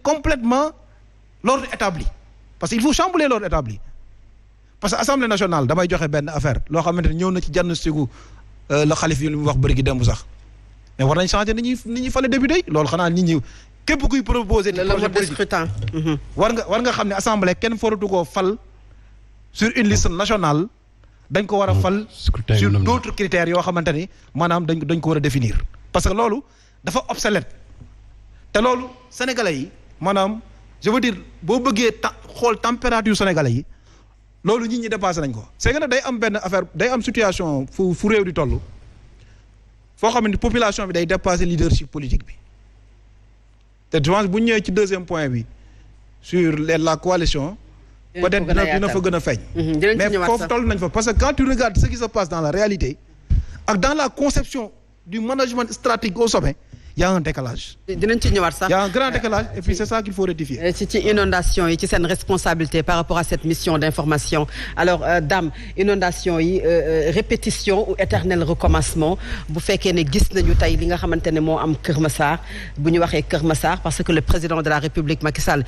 complètement l'ordre établi parce que il faut chambouler l'ordre établi parce que assemblée nationale damay joxe benn affaire loo xamante ne ñëw na ci diagnosticu la xalif yi lu mu wax bëri gi démb sax mais war nañ changer ni ñuy fale député yi loolu xanaa nit ñi képp kuy proposer ci projet politique war nga xam ne assemblée kenn foratu koo fal sur une liste nationale dañ ko war a fal sur d'autres critères yoo xamante ni maanaam dañ ko war a définir parce que loolu dafa obsolète te loolu sénégalais yi maanaam je veux dire boo bëggee xool température sénégalais yi loolu nit ñi dépassé nañ ko c'est que nag day am benn affaire day am situation fu réew di toll foo xam ne population bi day dépassé leadership politique bi te je pense bu ñu ñëwee ci deuxième point bi sur la coalition peut-être dina fa gën a feeñ mais foofu toll nañ fa parce que quand tu regardes ce qui se passe dans la réalité ak dans la conception du management stratégique au sommet il y a un décalage. dinañ ci ñëwaat sax. il y a un grand décalage et puis c'est ça qu'il faut rectifier. ci inondation yi ci seen responsabilité par rapport à cette mission d'information alors Dame inondation yi répétition ou éternel recommencement bu fekkee ne gis nañu tey li nga xamante ne moo am Kër Massar bu ñu waxee Kër Massar parce que le président de la République Macky Sall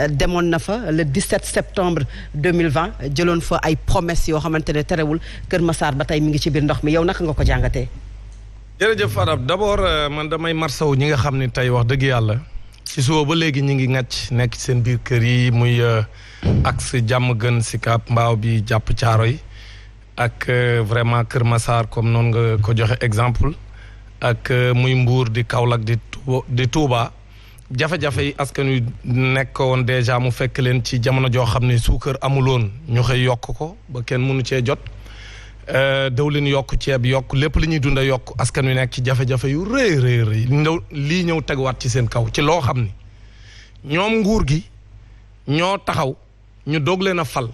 demoon na fa le 17 septembre 2020 jëloon fa ay promesses yoo xamante ne terewul Kër Massar ba tey mi ngi ci biir ndox mi yow naka nga ko jàngatee. jërëjëf Fadab d'abord man damay marsaw ñi nga xam ne tey wax dëgg yàlla ci suba ba léegi ñi ngi ngàcc nekk ci seen biir kër yi muy axe jàmm gën Sicap Mbao bi jàpp caaro yi ak vraiment Kër Massar comme noonu nga ko joxe exemple ak muy Mbour di Kaolack di Touba jafe-jafe yi askan wi nekk woon déjà mu fekk leen ci jamono joo xam ne suukar amuloon ñu xëy yokk ko ba kenn mënu cee jot dawlin yokk ceeb yokk lépp li ñuy dunda yokk askan wi nekk ci jafe-jafe yu rëy lii ñëw teguwaat ci seen kaw ci loo xam ni ñoom nguur gi ñoo taxaw ñu doog leen a fal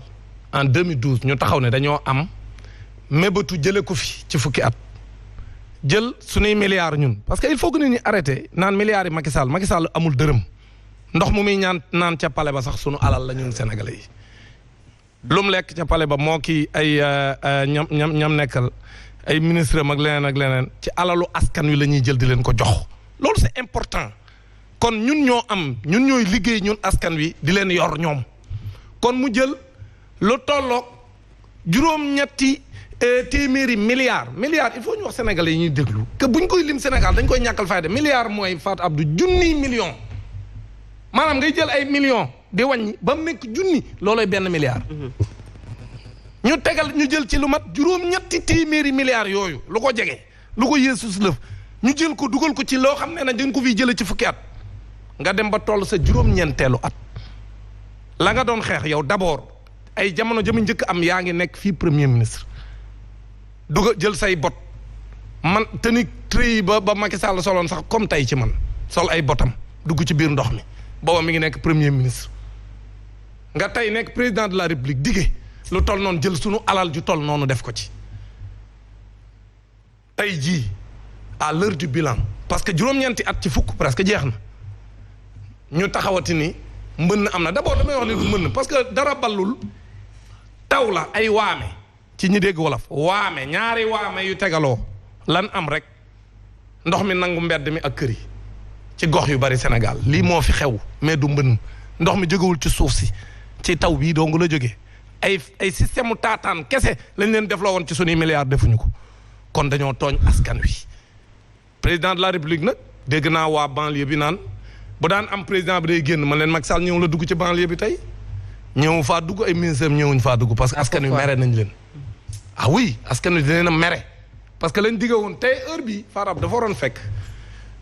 en 2012 ñu taxaw ne dañoo am mébatu jële ko fi ci fukki at jël suñuy milliards ñun parce que il faut que nit ñi arrêté naan milliards yi Macky Sall amul dërëm ndox mu muy naan ca pale ba sax sunu alal la ñun sénégalais yi lu mu lekk ca pale ba moo kii ay ñam nekkal ay ministre am ak leneen ci alalu askan wi la ñuy jël di leen ko jox loolu c'est important kon ñun ñooy liggéey ñun askan wi di leen yor ñoom kon mu jël lu tolloog juróom-ñetti téeméeri milliards il faut ñu wax sénégalais yi ñuy déglu que buñ koy lim Sénégal dañ koy ñàkkal fayda milliards mooy Fatou Abdou junniy millions maanaam ngay jël ay millions di wàññi ba mu nekk junni loolooy benn milliard. ñu jël ci lu mat juróom-ñetti téeméeri milliards yooyu lu ko jege lu ko yeesus lëf ñu jël ko dugal ko ci loo xam ne dañ ko fiy jëlee ci fukki at nga dem ba toll sa juróom-ñeenteelu at la nga doon xeex yow d'abord ay jamono jëmu njëkk am yaa ngi nekk fii premier ministre duga jël say bot man te ni tri ba Macky Sall soloon sax comme tey ci man sol ay botam dugg ci biir ndox mi booba mi ngi nekk premier ministre nga tey nekk président de la république dige lu toll noonu jël sunu alal ju toll noonu def ko ci tey jii à l'heure du bilan parce que juróom-ñeenti at ci fukk presque jeex na ñu taxawati ni mbënn am na d'abord damay wax ni du mbënn parce que dara ballul taw la ay waame ci ñi dégg wolof waame ñaari waame yu tegaloo lan am rek ndox mi nangu mbedd mi ak kër yi ci gox yu bari Sénégal lii moo fi xew mais du mbënn ndox mi jógewul ci suuf si ci taw bii dong la jógee ay système mu taataan kese lañ leen def la woon ci sunuy milliards defuñu ko kon dañoo tooñ askan wi président de la république nag dégg naa waa banlieue bi naan bu daan am président bi day génn man leen Macky Sall ñëw la dugg ci banlieue bi tey ñëw faa dugg ay ministres ñëwuñ faa dugg parce que askan wi mere nañ leen ah oui askan wi dinañ a mere parce que lañ digge woon tey heure bi Farab dafa waroon fekk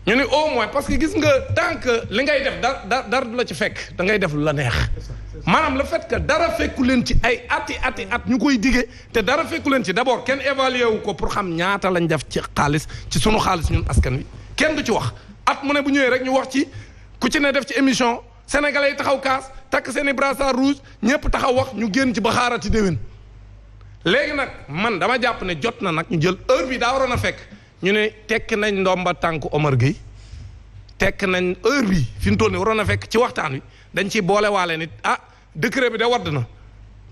ñu ne au moins parce que gis nga tant que li ngay def dara du la ci fekk da ngay def lu la neex maanaam le fait que dara fekku leen ci ay ati at ñu koy dige te dara fekku leen ci d'abord kenn évalué wu ko pour xam ñaata lañ def ci xaalis ci sunu xaalis ñun askan wi kenn du ci wax at mu ne bu ñëwee rek ñu wax ci ku ci ne def ci émission sénégalais yi taxaw kaas takk seen i brassard rouge ñëpp taxaw wax ñu génn ci ba xaarati déwén léegi nag man dama jàpp ne jot na nag ñu jël heure bi daa waroon a fekk ñu ne tekk nañ ndomba tànk Omar Gueye tekk nañ heure bi fi mu toll nii waroon a fekk ci waxtaan wi dañ ciy boole waale nit décret bi da wadd na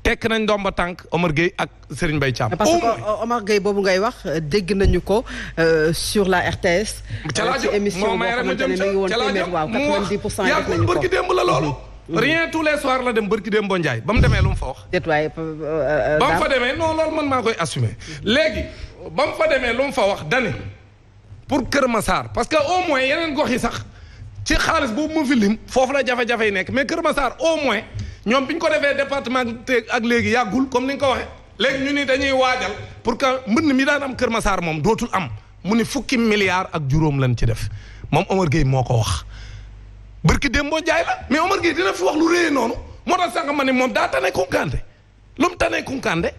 tekk nañ ndomba tànk Omar Gueye ak Serigne Mbaye Thiam. parce que Omar Gueye boobu ngay wax dégg nañu ko sur la RTS. ci émission boo xamante ne mi ngi woon téeméer waaw 90% def nañu ko. bërki démb la loolu. rien tous les soirs la dem bërki démb boo Ndiaye ba mu demee lu mu fa wax. déet waaye ba mu fa demee non loolu man maa koy assumer. léegi ba mu fa demee lu mu fa wax dani pour Kër Massar parce que au moins yeneen gox yi sax ci xaalis boobu mu fi lim foofu la jafe-jafe yi nekk mais Kër Massar au moins ñoom bi ñu ko defee département ak léegi yàggul comme ni nga ko waxee léegi ñu ni dañuy waajal pour que mbënn mi daan am Kër Massar moom dootul am mu ni fukki milliards ak juróom lañ ci def moom Omar Gueye moo ko wax. bërki Dembo Njaay la mais Omar Gueye dina fi wax lu réy noonu moo tax sànq ma ne moom daa tane Kunkande lu mu tane Kunkande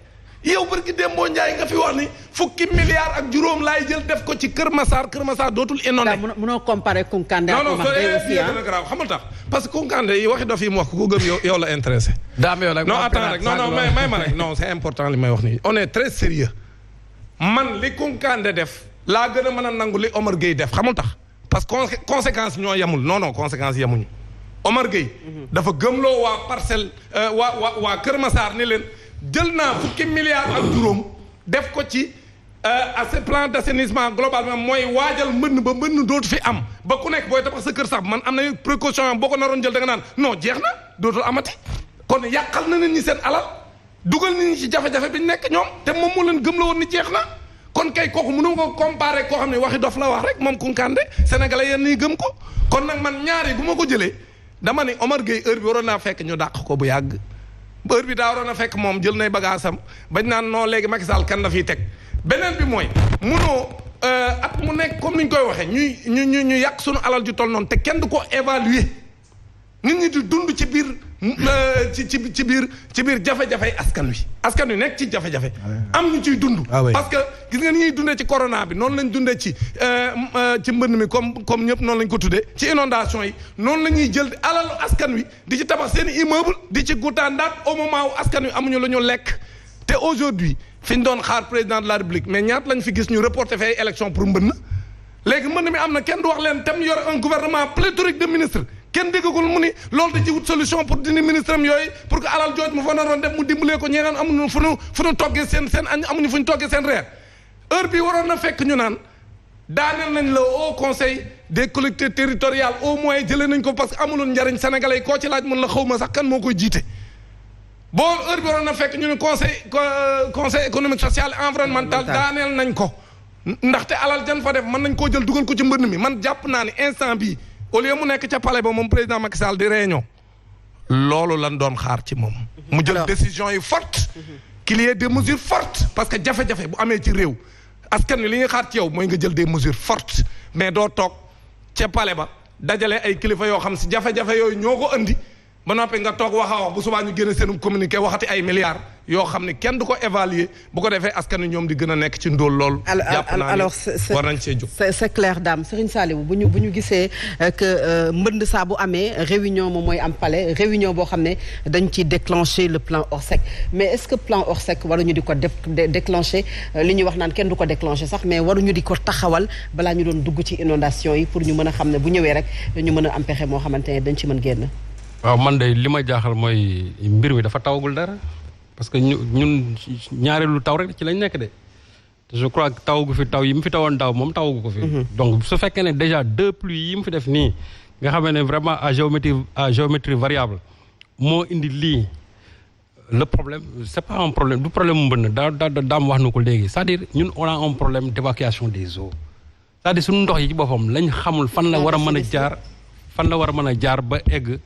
yow bërki Dembo Njaay nga fi wax ni fukki milliards ak juróom laay jël def ko ci Kër Massar dootul inondé. mënoo comparer Kunkande ak Omar Gueye aussi non grave xamul tax parce que Kunkande yi waxi dof yi mu wax ko gëm yow la intéressé. non attends rek non may ma rek non c'est important li may wax nii on est très sérieux man li Kunkande def laa gën a mën a nangu li Omar Gueye def xamul tax parce que conséquence ñoo yemul non conséquence yemuñu Omar Gueye dafa gëmloo waa parcelle waa Kër Massar ni leen jël naa fukki milliards ak juróom def ko ci ce plan d'assainissement globalement mooy waajal mbënn ba mbënn dootu fi am ba ku nekk booy tabax sa kër sax man am na précaution boo ko naroon jël da nga naan non jeex na dootul amati kon yàqal na nit ñi seen alal dugal nit ñi ci jafe-jafe bi ñu nekk ñoom te moom moo leen gëm la woon ni jeex na kon kay kooku mënu ko comparer koo xam ne waxi dof la wax rek moom Kunkande sénégalais yéen ñii gëm ko kon nag man ñaari bu ma ko jëlee dama ni Omar Gueye heure bi waroon naa fekk ñu dàq ko bu yàgg heure bi daa waroon a fekk moom jël nay bagaasam bañ naan non léegi Macky Sall kan la fiy teg beneen bi mooy munoo at mu nekk comme ni ñu koy waxee ñu yàq sunu alal ju toll noonu te kenn du ko évaluer nit ñi di dund ci biir ci biir jafe-jafe askan wi nekk ci jafe-jafe am ñu ciy dund parce que gis nga ni ñuy dundee ci corona bi noonu lañ dundee ci mbënn mi comme ñëpp noonu lañ ko tuddee ci inondation yi noonu la ñuy jël alalu askan wi di ci tabax seen immeuble di ci gutaandaat au moment où askan wi amuñu lu ñu lekk te aujourd'hui fi ñu doon xaar président de la République mais ñaata lañ fi gis ñu reporté fay élection pour mbënn léegi mbënn mi am na kenn du wax leen tam yor un gouvernement pléthorique de ministres kenn déggagul mu ni loolu da ci wut solution pour dindi ministre am yooyu pour que alal jooj mu fa naroon def mu dimbalee ko ñeneen amuñu fu ñu toggee seen añ amuñu fu ñu toggee seen reer heure bi waroon na fekk ñu naan daaneel nañ la au conseil des collectivités territoriales au moins jëlee nañ ko parce que amuloon njariñ sénégalais yi koo ci laaj mun la xaw ma sax kan moo koy jiite boo heure bi waroon na fekk ñu ne conseil économique social et environnemental daaneel nañ ko ndaxte alal jan fa def mën nañ koo jël dugal ko ci mbënn mi man jàpp naa ni instant bii au lieu mu nekk ca palais ba moom président Macky Sall di réunion loolu lan doon xaar ci moom mu jël décision yi forte qu'il y ait des mesures fortes parce que jafe-jafe bu amee ci réew askan wi li ñuy xaar ci yow mooy nga jël des mesures fortes mais doo toog ca palais ba dajale ay kilifa yoo xam si jafe-jafe yooyu ñoo ko andi ba noppi nga toog wax a wax bu subaa ñu génne seen communiqué waxati ay milliards yoo xam ne kenn du ko évaluer bu ko defee askan wi ñoom di gën a nekk ci ndóol lool. jàpp naa ne war nañ cee jóg. c'est clair Dame Serigne Saliou bu ñu gisee que mbënd saa bu amee réunion moom mooy am palais réunion boo xam ne dañ ciy déclencher le plan Orsec mais est-ce que plan Orsec waruñu di ko déclencher li ñuy wax naan kenn du ko déclencher sax mais waruñu di ko taxawal balaa ñu doon dugg ci inondation yi pour ñu mën a xam ne bu ñëwee rek ñu mën a am pexe moo xamante ne dañ ci mën génn. waaw man de li ma jaaxal mooy mbir mi dafa tawagul dara parce que ñun ñaareelu taw rek ci lañ nekk de je crois que taw gu fi taw yi mu fi tawoon daaw moom tawagu ko fi. donc su fekkee ne déjà 2 pluies yi mu fi def nii nga xam ne vraiment à géométrie variable moo indi lii le problème c'est pas un problème du problème mu mbënn daam wax na ko léegi c'est-à-dire ñun on a un problème d'évacuation des eaux c'est-à-dire suñu ndox yi ci boppam lañ xamul fan la war a mën a jaar ba egg.